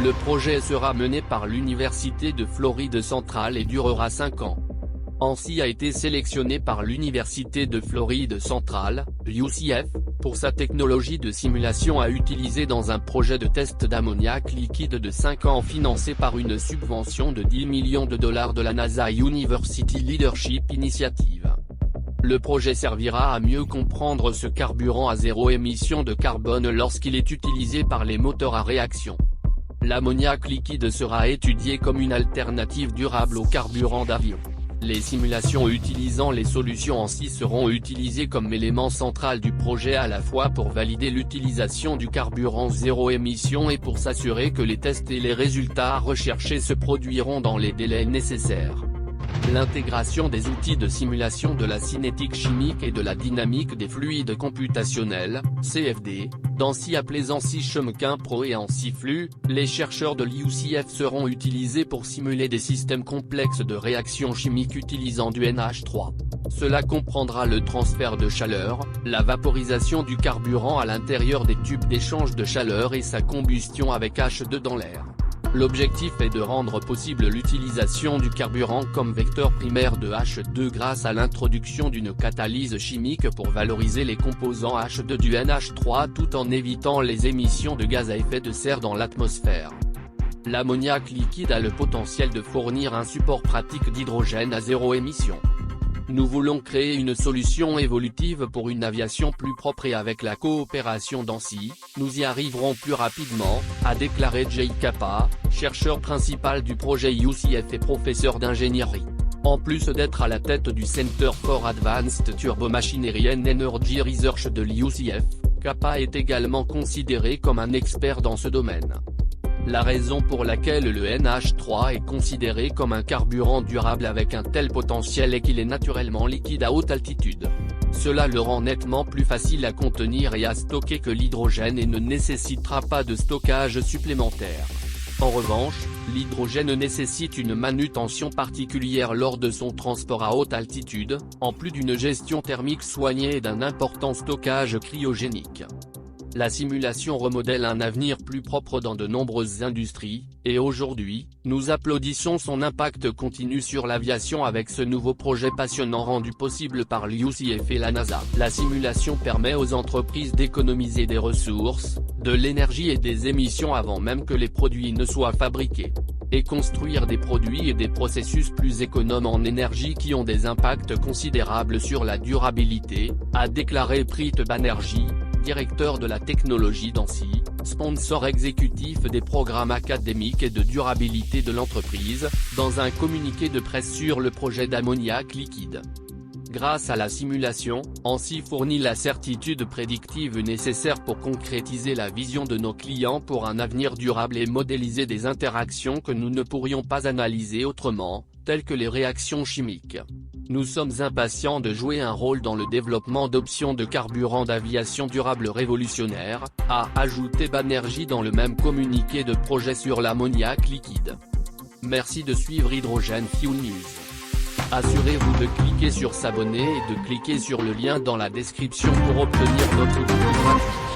Le projet sera mené par l'Université de Floride centrale et durera 5 ans. ANSSI a été sélectionné par l'Université de Floride centrale, UCF, pour sa technologie de simulation à utiliser dans un projet de test d'ammoniac liquide de 5 ans financé par une subvention de $10 millions de la NASA University Leadership Initiative. Le projet servira à mieux comprendre ce carburant à zéro émission de carbone lorsqu'il est utilisé par les moteurs à réaction. L'ammoniac liquide sera étudié comme une alternative durable au carburant d'avion. Les simulations utilisant les solutions ANSSI seront utilisées comme élément central du projet à la fois pour valider l'utilisation du carburant zéro émission et pour s'assurer que les tests et les résultats recherchés se produiront dans les délais nécessaires. L'intégration des outils de simulation de la cinétique chimique et de la dynamique des fluides computationnels, CFD, d'ANSSI appelés ANSSI Chemkin Pro et ANSSI Flux, les chercheurs de l'UCF seront utilisés pour simuler des systèmes complexes de réactions chimiques utilisant du NH3. Cela comprendra le transfert de chaleur, la vaporisation du carburant à l'intérieur des tubes d'échange de chaleur et sa combustion avec H2 dans l'air. L'objectif est de rendre possible l'utilisation du carburant comme vecteur primaire de H2 grâce à l'introduction d'une catalyse chimique pour valoriser les composants H2 du NH3 tout en évitant les émissions de gaz à effet de serre dans l'atmosphère. L'ammoniac liquide a le potentiel de fournir un support pratique d'hydrogène à zéro émission. Nous voulons créer une solution évolutive pour une aviation plus propre et avec la coopération d'ANSSI, nous y arriverons plus rapidement, a déclaré Jay Kappa, chercheur principal du projet UCF et professeur d'ingénierie. En plus d'être à la tête du Center for Advanced Turbomachinery and Energy Research de l'UCF, Kappa est également considéré comme un expert dans ce domaine. La raison pour laquelle le NH3 est considéré comme un carburant durable avec un tel potentiel est qu'il est naturellement liquide à haute altitude. Cela le rend nettement plus facile à contenir et à stocker que l'hydrogène et ne nécessitera pas de stockage supplémentaire. En revanche, l'hydrogène nécessite une manutention particulière lors de son transport à haute altitude, en plus d'une gestion thermique soignée et d'un important stockage cryogénique. La simulation remodèle un avenir plus propre dans de nombreuses industries, et aujourd'hui, nous applaudissons son impact continu sur l'aviation avec ce nouveau projet passionnant rendu possible par l'UCF et la NASA. La simulation permet aux entreprises d'économiser des ressources, de l'énergie et des émissions avant même que les produits ne soient fabriqués. Et construire des produits et des processus plus économes en énergie qui ont des impacts considérables sur la durabilité, a déclaré Preet Banerjee, directeur de la technologie d'ANSSI, sponsor exécutif des programmes académiques et de durabilité de l'entreprise, dans un communiqué de presse sur le projet d'ammoniac liquide. Grâce à la simulation, ANSSI fournit la certitude prédictive nécessaire pour concrétiser la vision de nos clients pour un avenir durable et modéliser des interactions que nous ne pourrions pas analyser autrement, telles que les réactions chimiques. Nous sommes impatients de jouer un rôle dans le développement d'options de carburant d'aviation durable révolutionnaire, a ajouté Banerjee dans le même communiqué de projet sur l'ammoniac liquide. Merci de suivre Hydrogen Fuel News. Assurez-vous de cliquer sur s'abonner et de cliquer sur le lien dans la description pour obtenir notre contenu gratuit.